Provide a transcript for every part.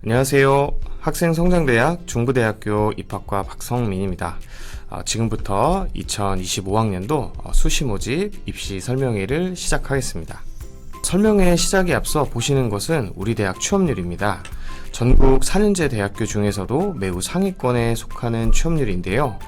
안녕하세요. 학생성장대학 중부대학교 입학과 박성민입니다. 지금부터 2025학년도 수시 모집 입시 설명회를 시작하겠습니다. 설명회 시작에 앞서 보시는 것은 우리 대학 취업률입니다. 전국 4년제 대학교 중에서도 매우 상위권에 속하는 취업률인데요.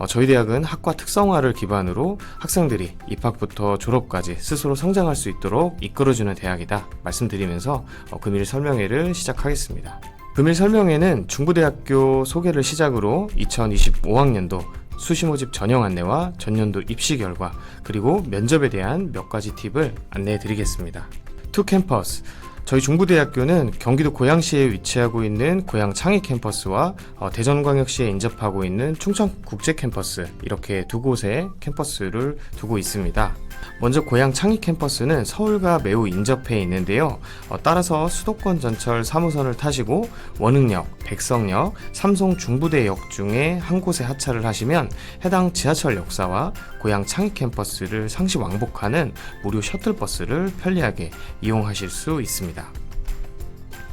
저희 대학은 학과 특성화를 기반으로 학생들이 입학부터 졸업까지 스스로 성장할 수 있도록 이끌어주는 대학이다 말씀드리면서 금일 설명회를 시작하겠습니다. 금일 설명회는 중부대학교 소개를 시작으로 2025학년도 수시 모집 전형 안내와 전년도 입시 결과 그리고 면접에 대한 몇 가지 팁을 안내해 드리겠습니다. 투 캠퍼스, 저희 중부대학교는 경기도 고양시에 위치하고 있는 고양 창의 캠퍼스와 대전광역시에 인접하고 있는 충청국제 캠퍼스, 이렇게 두 곳의 캠퍼스를 두고 있습니다. 먼저 고양 창의 캠퍼스는 서울과 매우 인접해 있는데요. 따라서 수도권 전철 3호선을 타시고 원흥역, 백석역, 삼성 중부대역 중에 한 곳에 하차를 하시면 해당 지하철 역사와 고양 창의 캠퍼스를 상시 왕복하는 무료 셔틀버스를 편리하게 이용하실 수 있습니다.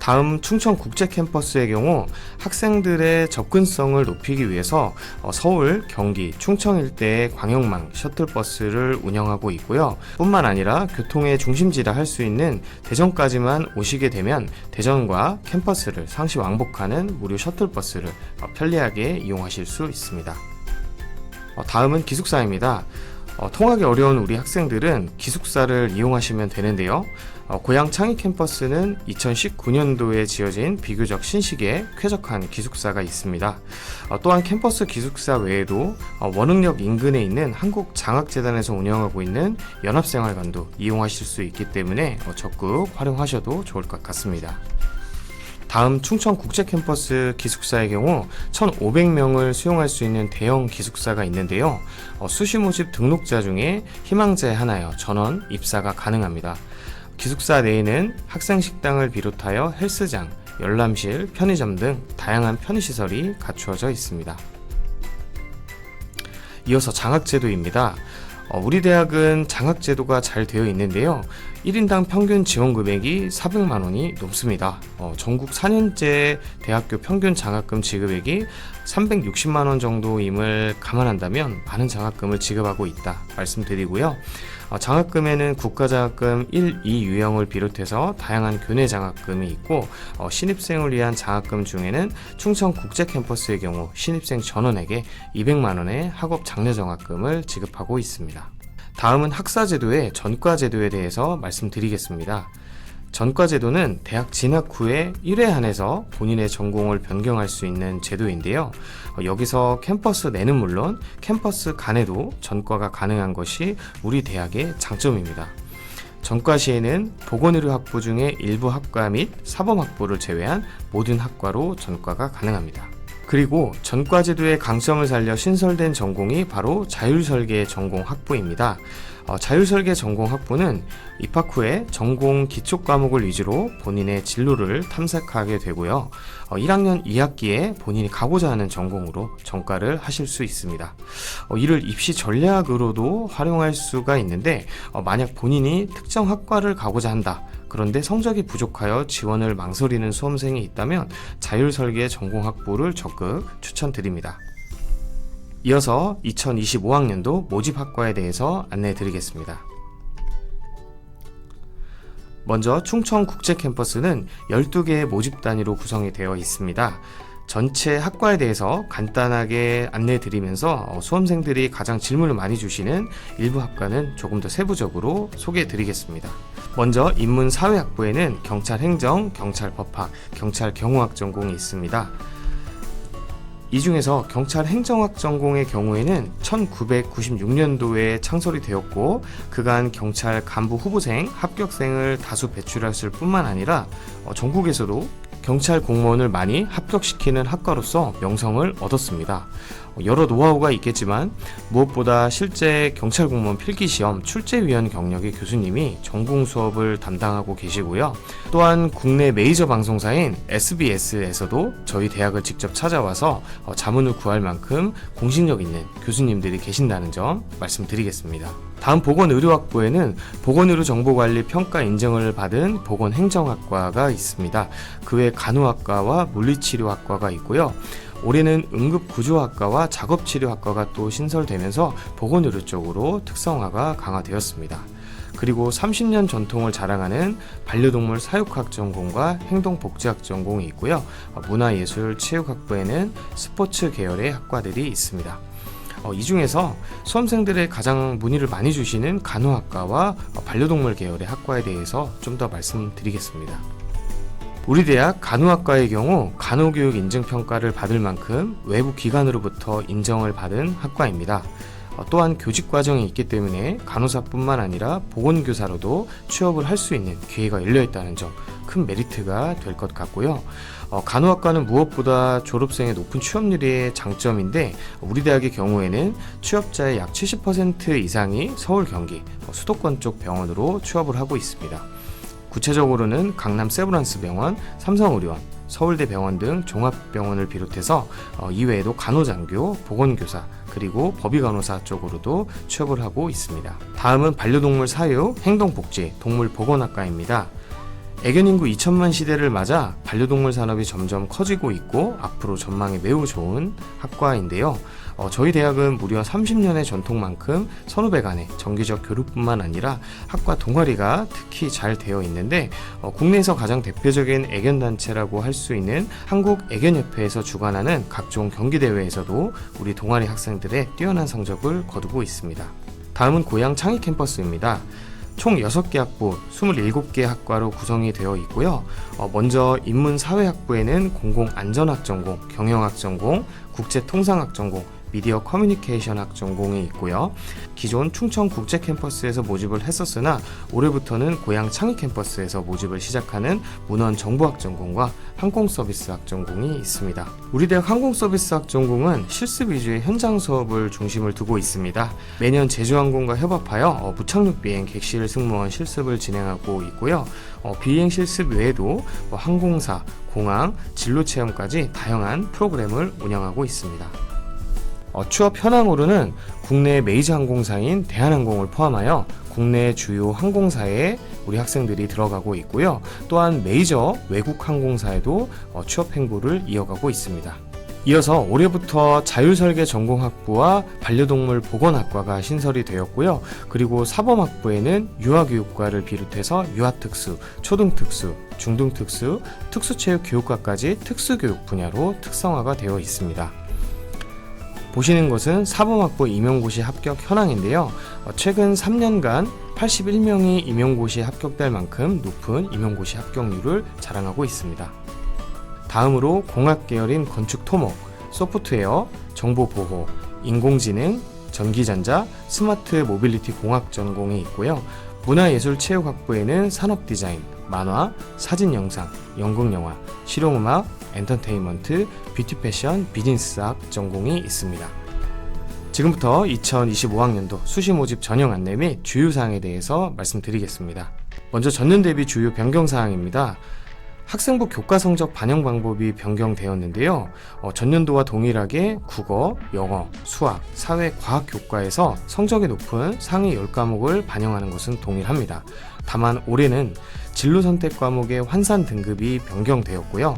다음 충청국제 캠퍼스의 경우 학생들의 접근성을 높이기 위해서 서울, 경기, 충청 일대의 광역망 셔틀버스를 운영하고 있고요. 뿐만 아니라 교통의 중심지라 할 수 있는 대전까지만 오시게 되면 대전과 캠퍼스를 상시 왕복하는 무료 셔틀버스를 편리하게 이용하실 수 있습니다. 다음은 기숙사입니다. 통하기 어려운 우리 학생들은 기숙사를 이용하시면 되는데요. 고양 창의 캠퍼스는 2019년도에 지어진 비교적 신식의 쾌적한 기숙사가 있습니다. 또한 캠퍼스 기숙사 외에도 원흥역 인근에 있는 한국장학재단에서 운영하고 있는 연합생활관도 이용하실 수 있기 때문에 적극 활용하셔도 좋을 것 같습니다. 다음 충청국제 캠퍼스 기숙사의 경우 1,500명을 수용할 수 있는 대형 기숙사가 있는데요. 수시 모집 등록자 중에 희망자에 한하여 전원 입사가 가능합니다. 기숙사 내에는 학생 식당을 비롯하여 헬스장, 열람실, 편의점 등 다양한 편의시설이 갖추어져 있습니다. 이어서 장학제도입니다. 우리 대학은 장학제도가 잘 되어 있는데요. 1인당 평균 지원 금액이 400만원이 넘습니다. 전국 4년제 대학교 평균 장학금 지급액이 360만원 정도임을 감안한다면 많은 장학금을 지급하고 있다 말씀드리고요. 장학금에는 국가장학금 1, 2 유형을 비롯해서 다양한 교내 장학금이 있고 신입생을 위한 장학금 중에는 충청국제캠퍼스의 경우 신입생 전원에게 200만원의 학업 장려장학금을 지급하고 있습니다. 다음은 학사제도의 전과제도에 대해서 말씀드리겠습니다. 전과제도는 대학 진학 후에 1회 한해서 본인의 전공을 변경할 수 있는 제도인데요. 여기서 캠퍼스 내는 물론 캠퍼스 간에도 전과가 가능한 것이 우리 대학의 장점입니다. 전과 시에는 보건의료 학부 중에 일부 학과 및 사범학부를 제외한 모든 학과로 전과가 가능합니다. 그리고 전과제도의 강점을 살려 신설된 전공이 바로 자율설계 전공 학부입니다. 자율설계 전공 학부는 입학 후에 전공 기초 과목을 위주로 본인의 진로를 탐색하게 되고요. 1학년 2학기에 본인이 가고자 하는 전공으로 전과를 하실 수 있습니다. 이를 입시 전략으로도 활용할 수가 있는데 만약 본인이 특정 학과를 가고자 한다. 그런데 성적이 부족하여 지원을 망설이는 수험생이 있다면 자율설계 전공학부를 적극 추천드립니다. 이어서 2025학년도 모집학과에 대해서 안내해 드리겠습니다. 먼저 충청국제캠퍼스는 12개의 모집 단위로 구성이 되어 있습니다. 전체 학과에 대해서 간단하게 안내해 드리면서 수험생들이 가장 질문을 많이 주시는 일부 학과는 조금 더 세부적으로 소개해 드리겠습니다. 먼저 인문사회학부에는 경찰행정, 경찰법학, 경찰경호학 전공이 있습니다. 이 중에서 경찰행정학 전공의 경우에는 1996년도에 창설이 되었고 그간 경찰 간부 후보생, 합격생을 다수 배출했을 뿐만 아니라 전국에서도 경찰 공무원을 많이 합격시키는 학과로서 명성을 얻었습니다. 여러 노하우가 있겠지만 무엇보다 실제 경찰 공무원 필기시험 출제위원 경력의 교수님이 전공 수업을 담당하고 계시고요. 또한 국내 메이저 방송사인 SBS에서도 저희 대학을 직접 찾아와서 자문을 구할 만큼 공신력 있는 교수님들이 계신다는 점 말씀드리겠습니다. 다음 보건의료학부에는 보건의료정보관리 평가 인증을 받은 보건행정학과가 있습니다. 그 외 간호학과와 물리치료학과가 있고요. 올해는 응급구조학과와 작업치료학과가 또 신설되면서 보건의료 쪽으로 특성화가 강화되었습니다. 그리고 30년 전통을 자랑하는 반려동물 사육학 전공과 행동복지학 전공이 있고요. 문화예술체육학부에는 스포츠 계열의 학과들이 있습니다. 이 중에서 수험생들의 가장 문의를 많이 주시는 간호학과와 반려동물 계열의 학과에 대해서 좀 더 말씀드리겠습니다. 우리 대학 간호학과의 경우 간호교육 인증평가를 받을 만큼 외부 기관으로부터 인정을 받은 학과입니다. 또한 교직 과정이 있기 때문에 간호사뿐만 아니라 보건교사로도 취업을 할 수 있는 기회가 열려 있다는 점 큰 메리트가 될 것 같고요. 간호학과는 무엇보다 졸업생의 높은 취업률이 장점인데 우리 대학의 경우에는 취업자의 약 70% 이상이 서울, 경기, 수도권 쪽 병원으로 취업을 하고 있습니다. 구체적으로는 강남 세브란스병원, 삼성의료원, 서울대병원 등 종합병원을 비롯해서 이외에도 간호장교, 보건교사, 그리고 법의간호사 쪽으로도 취업을 하고 있습니다. 다음은 반려동물 사육, 행동복지, 동물보건학과입니다. 애견 인구 2천만 시대를 맞아 반려동물 산업이 점점 커지고 있고 앞으로 전망이 매우 좋은 학과인데요. 저희 대학은 무려 30년의 전통만큼 선후배 간의 정기적 교류뿐만 아니라 학과 동아리가 특히 잘 되어 있는데 국내에서 가장 대표적인 애견단체라고 할 수 있는 한국애견협회에서 주관하는 각종 경기대회에서도 우리 동아리 학생들의 뛰어난 성적을 거두고 있습니다. 다음은 고양 창의 캠퍼스입니다. 총 6개 학부, 27개 학과로 구성이 되어 있고요. 먼저 인문사회학부에는 공공안전학 전공, 경영학 전공, 국제통상학 전공, 미디어 커뮤니케이션학 전공이 있고요. 기존 충청 국제 캠퍼스에서 모집을 했었으나 올해부터는 고양 창의 캠퍼스에서 모집을 시작하는 문헌 정보학 전공과 항공서비스학 전공이 있습니다. 우리 대학 항공서비스학 전공은 실습 위주의 현장 수업을 중심을 두고 있습니다. 매년 제주항공과 협업하여 무착륙 비행 객실 승무원 실습을 진행하고 있고요. 비행 실습 외에도 항공사, 공항, 진로 체험까지 다양한 프로그램을 운영하고 있습니다. 취업 현황으로는 국내 메이저 항공사인 대한항공을 포함하여 국내 주요 항공사에 우리 학생들이 들어가고 있고요. 또한 메이저 외국 항공사에도 취업 행보를 이어가고 있습니다. 이어서 올해부터 자율설계 전공학부와 반려동물 보건학과가 신설이 되었고요. 그리고 사범학부에는 유아교육과를 비롯해서 유아특수, 초등특수, 중등특수, 특수체육교육과까지 특수교육 분야로 특성화가 되어 있습니다. 보시는 것은 사범학부 임용고시 합격 현황인데요. 최근 3년간 81명이 임용고시에 합격될 만큼 높은 임용고시 합격률을 자랑하고 있습니다. 다음으로 공학 계열인 건축 토목, 소프트웨어, 정보보호, 인공지능, 전기전자, 스마트 모빌리티 공학 전공이 있고요. 문화예술체육학부에는 산업디자인, 만화, 사진영상, 연극영화, 실용음악, 엔터테인먼트, 뷰티패션, 비즈니스학 전공이 있습니다. 지금부터 2025학년도 수시 모집 전형 안내 및 주요사항에 대해서 말씀드리겠습니다. 먼저 전년 대비 주요 변경사항입니다. 학생부 교과 성적 반영 방법이 변경되었는데요. 전년도와 동일하게 국어, 영어, 수학, 사회, 과학 교과에서 성적이 높은 상위 10과목을 반영하는 것은 동일합니다. 다만 올해는 진로 선택 과목의 환산 등급이 변경되었고요.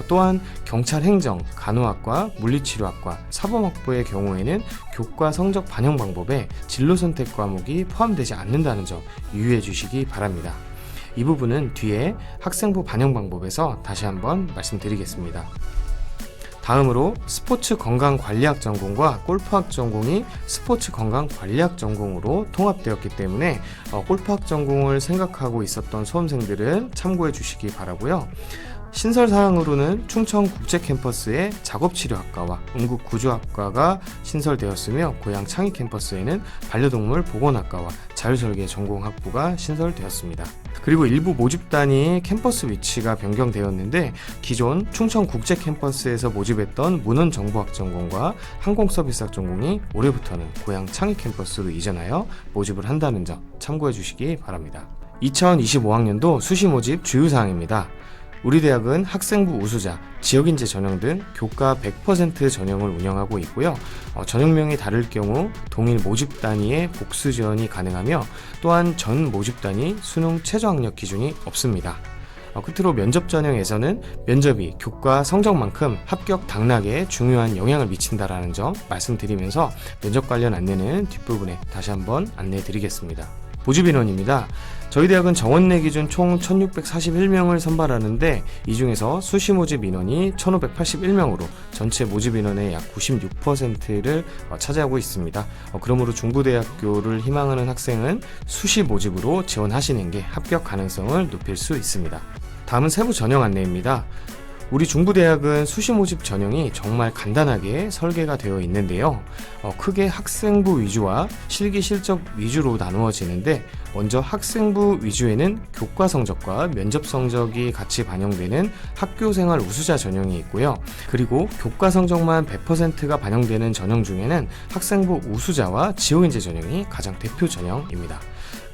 또한 경찰 행정, 간호학과, 물리치료학과, 사범학부의 경우에는 교과 성적 반영 방법에 진로 선택 과목이 포함되지 않는다는 점 유의해 주시기 바랍니다. 이 부분은 뒤에 학생부 반영 방법에서 다시 한번 말씀드리겠습니다. 다음으로 스포츠 건강관리학 전공과 골프학 전공이 스포츠 건강관리학 전공으로 통합되었기 때문에 골프학 전공을 생각하고 있었던 수험생들은 참고해 주시기 바라고요. 신설사항으로는 충청국제캠퍼스에 작업치료학과와 응급구조학과가 신설되었으며 고양 창의 캠퍼스에는 반려동물 보건학과와 자율설계 전공학부가 신설되었습니다. 그리고 일부 모집단이 캠퍼스 위치가 변경되었는데 기존 충청국제캠퍼스에서 모집했던 문헌정보학 전공과 항공서비스학 전공이 올해부터는 고양 창의 캠퍼스로 이전하여 모집을 한다는 점 참고해 주시기 바랍니다. 2025학년도 수시 모집 주요사항입니다. 우리 대학은 학생부 우수자, 지역인재 전형 등 교과 100% 전형을 운영하고 있고요. 전형명이 다를 경우 동일 모집 단위의 복수 지원이 가능하며 또한 전 모집 단위 수능 최저학력 기준이 없습니다. 끝으로 면접 전형에서는 면접이 교과 성적만큼 합격 당락에 중요한 영향을 미친다라는 점 말씀드리면서 면접 관련 안내는 뒷부분에 다시 한번 안내해 드리겠습니다. 모집 인원입니다. 저희 대학은 정원내 기준 총 1641명을 선발하는데 이 중에서 수시 모집 인원이 1581명으로 전체 모집 인원의 약 96%를 차지하고 있습니다. 그러므로 중부대학교를 희망하는 학생은 수시 모집으로 지원하시는 게 합격 가능성을 높일 수 있습니다. 다음은 세부 전형 안내입니다. 우리 중부대학은 수시 모집 전형이 정말 간단하게 설계가 되어 있는데요. 크게 학생부 위주와 실기 실적 위주로 나누어지는데 먼저 학생부 위주에는 교과 성적과 면접 성적이 같이 반영되는 학교생활 우수자 전형이 있고요. 그리고 교과 성적만 100%가 반영되는 전형 중에는 학생부 우수자와 지역인재 전형이 가장 대표 전형입니다.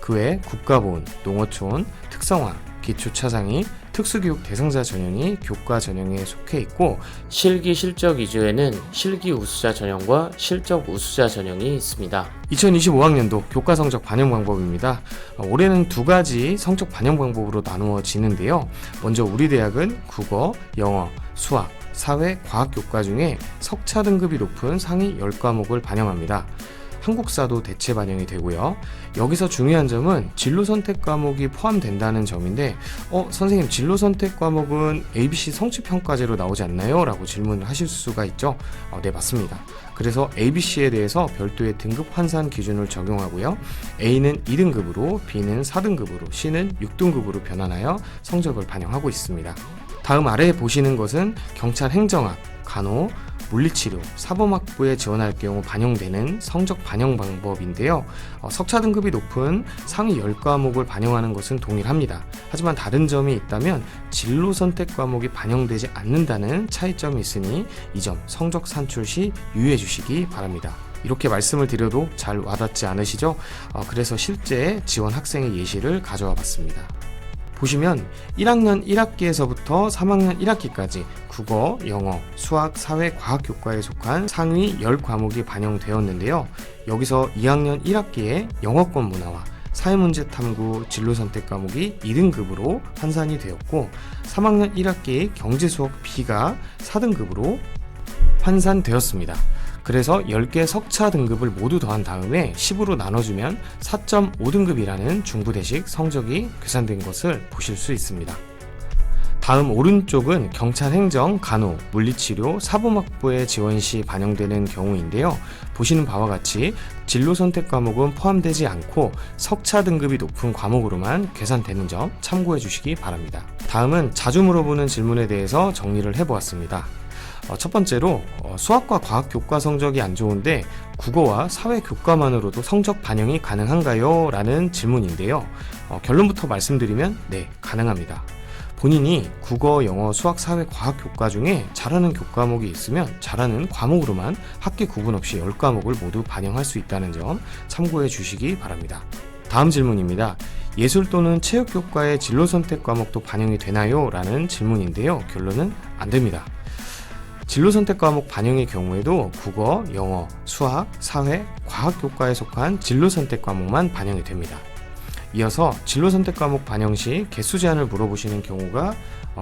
그 외 국가보훈, 농어촌, 특성화, 기초차상위, 특수교육 대상자 전형이 교과 전형에 속해 있고 실기 실적 위주에는 실기 우수자 전형과 실적 우수자 전형이 있습니다. 2025학년도 교과 성적 반영 방법입니다. 올해는 두 가지 성적 반영 방법으로 나누어지는데요. 먼저 우리 대학은 국어, 영어, 수학, 사회, 과학 교과 중에 석차 등급이 높은 상위 10과목을 반영합니다. 한국사도 대체 반영이 되고요. 여기서 중요한 점은 진로 선택 과목이 포함된다는 점인데 선생님 진로 선택 과목은 ABC 성취평가제로 나오지 않나요? 라고 질문을 하실 수가 있죠. 네, 맞습니다. 그래서 ABC에 대해서 별도의 등급 환산 기준을 적용하고요. A는 2등급으로, B는 4등급으로, C는 6등급으로 변환하여 성적을 반영하고 있습니다. 다음 아래에 보시는 것은 경찰 행정학, 간호, 물리치료, 사범학부에 지원할 경우 반영되는 성적 반영 방법인데요. 석차 등급이 높은 상위 10과목을 반영하는 것은 동일합니다. 하지만 다른 점이 있다면 진로 선택 과목이 반영되지 않는다는 차이점이 있으니 이 점 성적 산출 시 유의해 주시기 바랍니다. 이렇게 말씀을 드려도 잘 와닿지 않으시죠? 그래서 실제 지원 학생의 예시를 가져와 봤습니다. 보시면 1학년 1학기에서부터 3학년 1학기까지 국어, 영어, 수학, 사회, 과학 교과에 속한 상위 10과목이 반영되었는데요. 여기서 2학년 1학기에 영어권 문화와 사회문제 탐구 진로 선택 과목이 2등급으로 환산이 되었고 3학년 1학기에 경제 수업 B가 4등급으로 환산되었습니다. 그래서 10개 석차 등급을 모두 더한 다음에 10으로 나눠주면 4.5등급이라는 중부대식 성적이 계산된 것을 보실 수 있습니다. 다음 오른쪽은 경찰행정, 간호, 물리치료, 사범학부에 지원 시 반영되는 경우인데요. 보시는 바와 같이 진로 선택 과목은 포함되지 않고 석차 등급이 높은 과목으로만 계산되는 점 참고해 주시기 바랍니다. 다음은 자주 물어보는 질문에 대해서 정리를 해보았습니다. 첫 번째로 수학과 과학 교과 성적이 안 좋은데 국어와 사회 교과만으로도 성적 반영이 가능한가요? 라는 질문인데요. 결론부터 말씀드리면 네, 가능합니다. 본인이 국어, 영어, 수학, 사회, 과학 교과 중에 잘하는 교과목이 있으면 잘하는 과목으로만 학기 구분 없이 10과목을 모두 반영할 수 있다는 점 참고해 주시기 바랍니다. 다음 질문입니다. 예술 또는 체육 교과의 진로 선택 과목도 반영이 되나요? 라는 질문인데요. 결론은 안 됩니다. 진로 선택 과목 반영의 경우에도 국어, 영어, 수학, 사회, 과학 교과에 속한 진로 선택 과목만 반영이 됩니다. 이어서 진로 선택 과목 반영 시 개수 제한을 물어보시는 경우가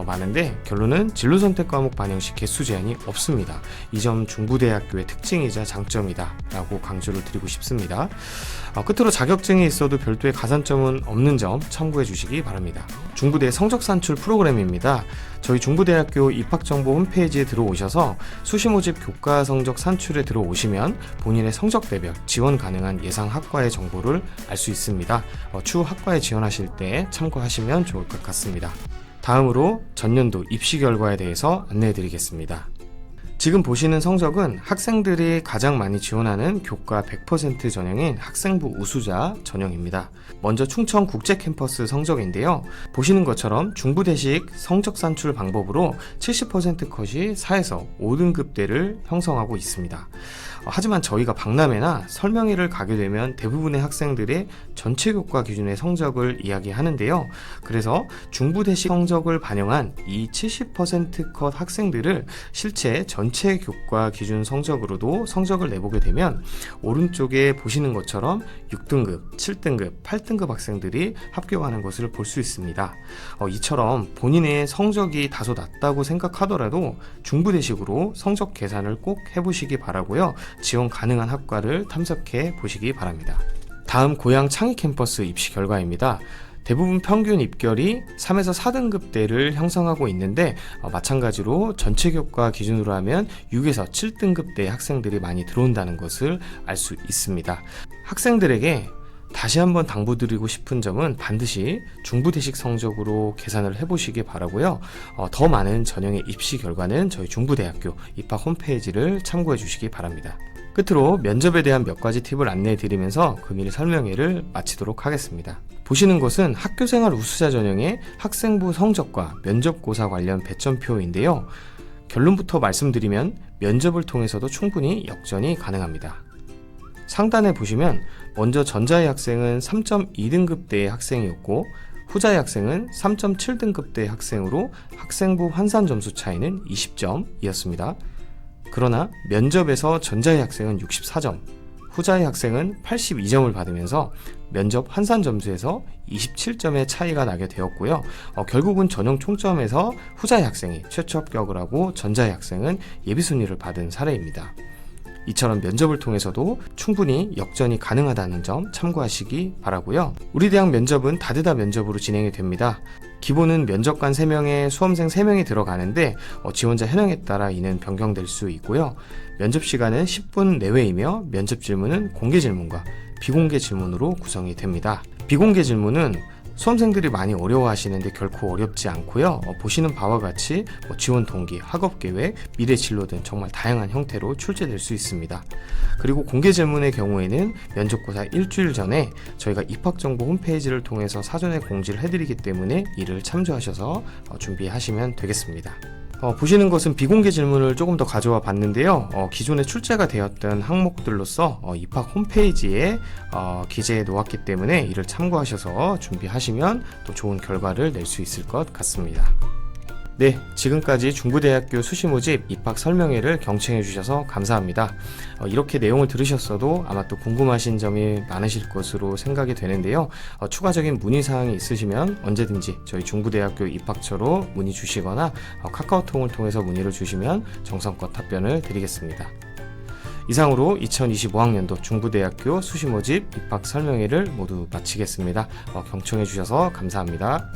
많은데 결론은 진로 선택 과목 반영 시 개수 제한이 없습니다. 이 점 중부대학교의 특징이자 장점이다 라고 강조를 드리고 싶습니다. 끝으로 자격증이 있어도 별도의 가산점은 없는 점 참고해 주시기 바랍니다. 중부대 성적 산출 프로그램입니다. 저희 중부대학교 입학정보 홈페이지에 들어오셔서 수시 모집 교과 성적 산출에 들어오시면 본인의 성적대별 지원 가능한 예상 학과의 정보를 알 수 있습니다. 추후 학과에 지원하실 때 참고하시면 좋을 것 같습니다. 다음으로 전년도 입시 결과에 대해서 안내해 드리겠습니다. 지금 보시는 성적은 학생들이 가장 많이 지원하는 교과 100% 전형인 학생부 우수자 전형입니다. 먼저 충청 국제 캠퍼스 성적인데요. 보시는 것처럼 중부대식 성적 산출 방법으로 70% 컷이 4에서 5등급대를 형성하고 있습니다. 하지만 저희가 박람회나 설명회를 가게 되면 대부분의 학생들의 전체 교과 기준의 성적을 이야기하는데요. 그래서 중부대식 성적을 반영한 이 70% 컷 학생들을 실제 전체 교과 기준 성적으로도 성적을 내보게 되면 오른쪽에 보시는 것처럼 6등급, 7등급, 8등급 학생들이 합격하는 것을 볼 수 있습니다. 이처럼 본인의 성적이 다소 낮다고 생각하더라도 중부대식으로 성적 계산을 꼭 해보시기 바라고요. 지원 가능한 학과를 탐색해 보시기 바랍니다. 다음 고양 창의 캠퍼스 입시 결과입니다. 대부분 평균 입결이 3에서 4등급대를 형성하고 있는데 마찬가지로 전체 교과 기준으로 하면 6에서 7등급대 학생들이 많이 들어온다는 것을 알 수 있습니다. 학생들에게 다시 한번 당부드리고 싶은 점은 반드시 중부대식 성적으로 계산을 해보시기 바라고요. 더 많은 전형의 입시 결과는 저희 중부대학교 입학 홈페이지를 참고해 주시기 바랍니다. 끝으로 면접에 대한 몇 가지 팁을 안내해 드리면서 금일 설명회를 마치도록 하겠습니다. 보시는 것은 학교생활 우수자 전형의 학생부 성적과 면접고사 관련 배점표인데요. 결론부터 말씀드리면 면접을 통해서도 충분히 역전이 가능합니다. 상단에 보시면 먼저 전자의 학생은 3.2등급대의 학생이었고 후자의 학생은 3.7등급대의 학생으로 학생부 환산 점수 차이는 20점이었습니다. 그러나 면접에서 전자의 학생은 64점, 후자의 학생은 82점을 받으면서 면접 환산 점수에서 27점의 차이가 나게 되었고요. 결국은 전형 총점에서 후자의 학생이 최초 합격을 하고 전자의 학생은 예비순위를 받은 사례입니다. 이처럼 면접을 통해서도 충분히 역전이 가능하다는 점 참고하시기 바라고요. 우리 대학 면접은 다대다 면접으로 진행이 됩니다. 기본은 면접관 3명에 수험생 3명이 들어가는데 지원자 현황에 따라 이는 변경될 수 있고요. 면접 시간은 10분 내외이며 면접 질문은 공개 질문과 비공개 질문으로 구성이 됩니다. 비공개 질문은 수험생들이 많이 어려워하시는데 결코 어렵지 않고요. 보시는 바와 같이 지원 동기, 학업 계획, 미래 진로 등 정말 다양한 형태로 출제될 수 있습니다. 그리고 공개 질문의 경우에는 면접고사 일주일 전에 저희가 입학정보 홈페이지를 통해서 사전에 공지를 해드리기 때문에 이를 참조하셔서 준비하시면 되겠습니다. 보시는 것은 비공개 질문을 조금 더 가져와 봤는데요. 기존에 출제가 되었던 항목들로서 입학 홈페이지에 기재해 놓았기 때문에 이를 참고하셔서 준비하시면 또 좋은 결과를 낼 수 있을 것 같습니다. 네, 지금까지 중부대학교 수시모집 입학 설명회를 경청해 주셔서 감사합니다. 이렇게 내용을 들으셨어도 아마 또 궁금하신 점이 많으실 것으로 생각이 되는데요. 추가적인 문의사항이 있으시면 언제든지 저희 중부대학교 입학처로 문의 주시거나 카카오톡을 통해서 문의를 주시면 정성껏 답변을 드리겠습니다. 이상으로 2025학년도 중부대학교 수시모집 입학 설명회를 모두 마치겠습니다. 경청해 주셔서 감사합니다.